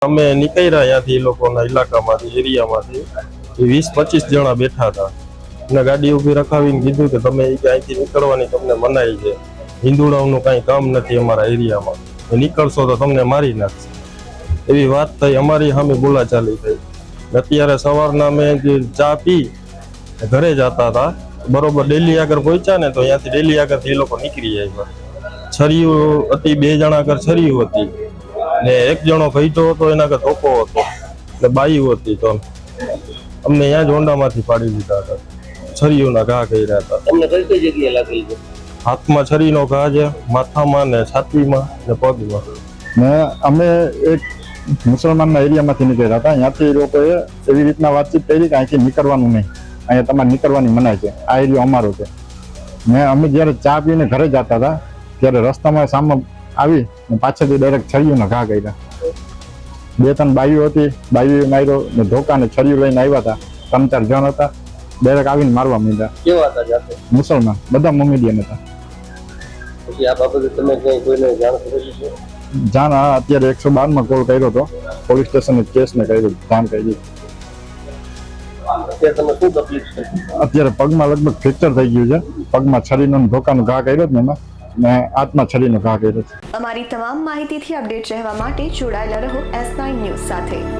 અમે નીકળ્યા ત્યાંથી એ લોકોના ઇલાકામાંથી એરિયામાંથી 20-25 જણા બેઠા હતા અને ગાડી ઊભી રખાવીને કીધું કે તમે અહીંથી નીકળવાની તમને મનાઈ છે, હિન્દુડાઓનું કાંઈ કામ નથી અમારા એરિયામાં, નીકળશો તો તમને મારી નાખશે એવી વાત થઈ. અમારી સામે બોલાચાલી થઈ. અત્યારે સવારના અમે ચા પી ઘરે જતા હતા, બરોબર ડેલી આગળ પહોંચ્યા ને તો અહીંયાથી ડેલી આગળથી એ લોકો નીકળી આવ્યા. છરીયું હતી, 2 જણા આગળ છરીયું હતી ને 1 જણો ભઈતો હતો, એના આગળ ધોકો હતો ને બાયું હતી. તો અમને અહીંયા જ હોન્ડામાંથી પાડી દીધા હતા, છરીઓના ઘા કર્યા હતા. તમને કઈ કઈ જગ્યાએ લાગેલી છે? હાથમાં છરીનો ઘા છે, માથામાં ને છાતીમાં ને પગમાં. ને અમે એક મુસલમાનના એરિયામાંથી નીકળ્યા હતા. અહીંયાથી એ લોકોએ એવી રીતના વાતચીત કરી કે અહીંથી નીકળવાનું નહીં, અહીંયા તમારે નીકળવાની મનાય છે, આ એરિયો અમારો છે. ને અમે જ્યારે ચા પીને ઘરે જતા હતા ત્યારે રસ્તામાં સામે આવી ને પાછળથી ડાયરેક્ટ છરીઓના ઘા કર્યા. 2-3 બાઈઓ હતી, બાઈઓ માર્યો ને ધોકા ને છરીઓ લઈને આવ્યા હતા. 3-4 જણ હતા, ડાયરેક્ટ આવીને મારવા માંડ્યા. કેવા હતા જાતે? મુસલમાન, બધા મોમેડિયન હતા. પછી આ બાબતે તમે ક્યાંય કોઈને જાણ કરેલી છે? જાણ અત્યારે 112માં કોલ કર્યો હતો, પોલીસ સ્ટેશને કેસ ને કર્યો, જાણ કરી. અત્યારે તમે શું તકલીફ છે? અત્યારે પગમાં લગભગ ફ્રેક્ચર થઈ ગયું છે, પગમાં છરીનો ધોકાનો ઘા કર્યો ને એમાં, ને હાથમાં છરીનો ઘા કર્યો છે. અમારી તમામ માહિતીથી અપડેટ રહેવા માટે જોડાયેલા રહો S9 ન્યૂઝ સાથે.